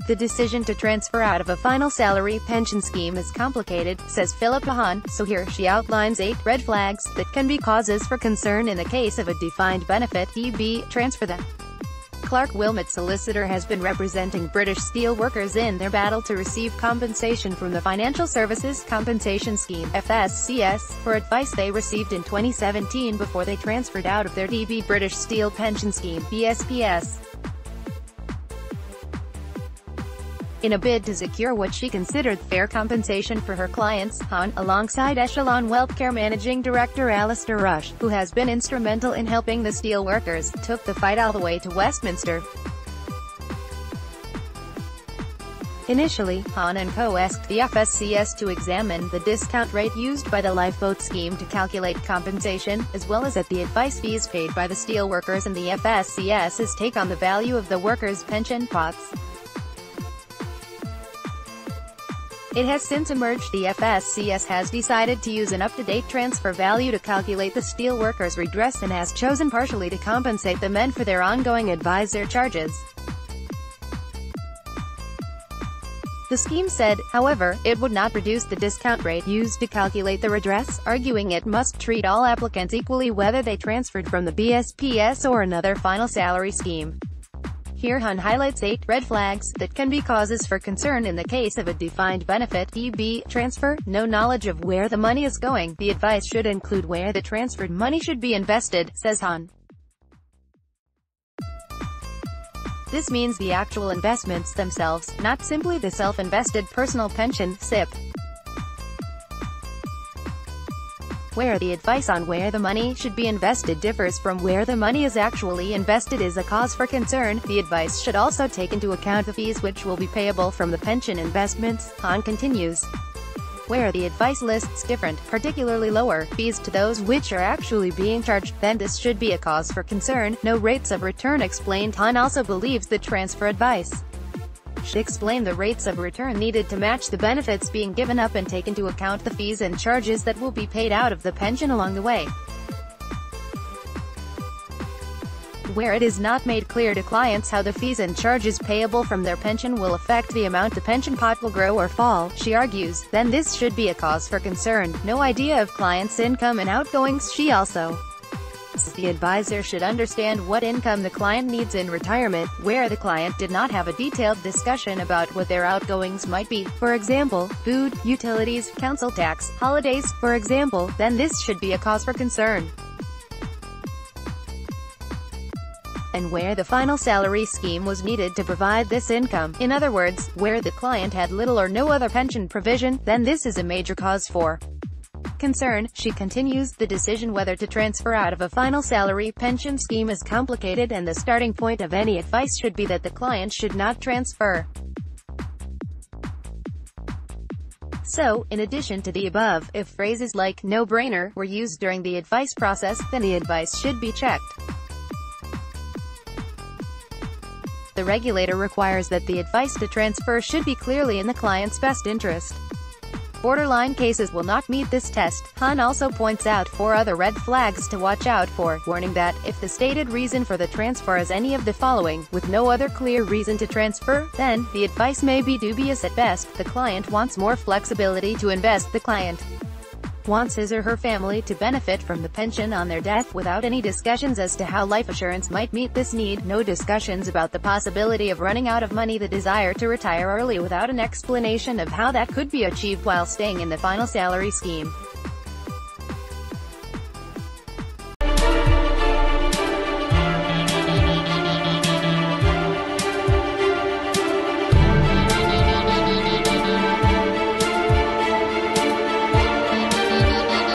The decision to transfer out of a final salary pension scheme is complicated, says Philippa Hann, so here she outlines 8 red flags that can be causes for concern in the case of a defined benefit (DB) transfer. The Clarke Willmott solicitor has been representing British steel workers in their battle to receive compensation from the Financial Services Compensation Scheme (FSCS) for advice they received in 2017 before they transferred out of their DB British Steel Pension Scheme (BSPS). In a bid to secure what she considered fair compensation for her clients, Hann, alongside Echelon Wealthcare Managing Director Alistair Rush, who has been instrumental in helping the steelworkers, took the fight all the way to Westminster. Initially, Hann and co. asked the FSCS to examine the discount rate used by the lifeboat scheme to calculate compensation, as well as at the advice fees paid by the steelworkers and the FSCS's take on the value of the workers' pension pots. It has since emerged the FSCS has decided to use an up-to-date transfer value to calculate the steelworkers' redress and has chosen partially to compensate the men for their ongoing advisor charges. The scheme said, however, it would not reduce the discount rate used to calculate the redress, arguing it must treat all applicants equally whether they transferred from the BSPS or another final salary scheme. Here Hann highlights 8 red flags that can be causes for concern in the case of a defined benefit (DB) transfer. No knowledge of where the money is going. The advice should include where the transferred money should be invested, says Hann. This means the actual investments themselves, not simply the self-invested personal pension (SIP). Where the advice on where the money should be invested differs from where the money is actually invested is a cause for concern. The advice should also take into account the fees which will be payable from the pension investments, Hann continues. Where the advice lists different, particularly lower, fees to those which are actually being charged, then this should be a cause for concern. No rates of return explained. Hann also believes that transfer advice should explain the rates of return needed to match the benefits being given up and take into account the fees and charges that will be paid out of the pension along the way. Where it is not made clear to clients how the fees and charges payable from their pension will affect the amount the pension pot will grow or fall, she argues, then this should be a cause for concern. No idea of clients' income and outgoings. She also says the advisor should understand what income the client needs in retirement, where the client did not have a detailed discussion about what their outgoings might be, for example, food, utilities, council tax, holidays, for example, then this should be a cause for concern. And where the final salary scheme was needed to provide this income, in other words, where the client had little or no other pension provision, then this is a major cause for concern. She continues, the decision whether to transfer out of a final salary pension scheme is complicated and the starting point of any advice should be that the client should not transfer. So, in addition to the above, if phrases like no-brainer were used during the advice process, then the advice should be checked. The regulator requires that the advice to transfer should be clearly in the client's best interest. Borderline cases will not meet this test. Hann also points out 4 other red flags to watch out for, warning that, if the stated reason for the transfer is any of the following, with no other clear reason to transfer, then, the advice may be dubious at best. The client wants more flexibility to invest. The client wants his or her family to benefit from the pension on their death, without any discussions as to how life assurance might meet this need, no discussions about the possibility of running out of money, the desire to retire early without an explanation of how that could be achieved while staying in the final salary scheme.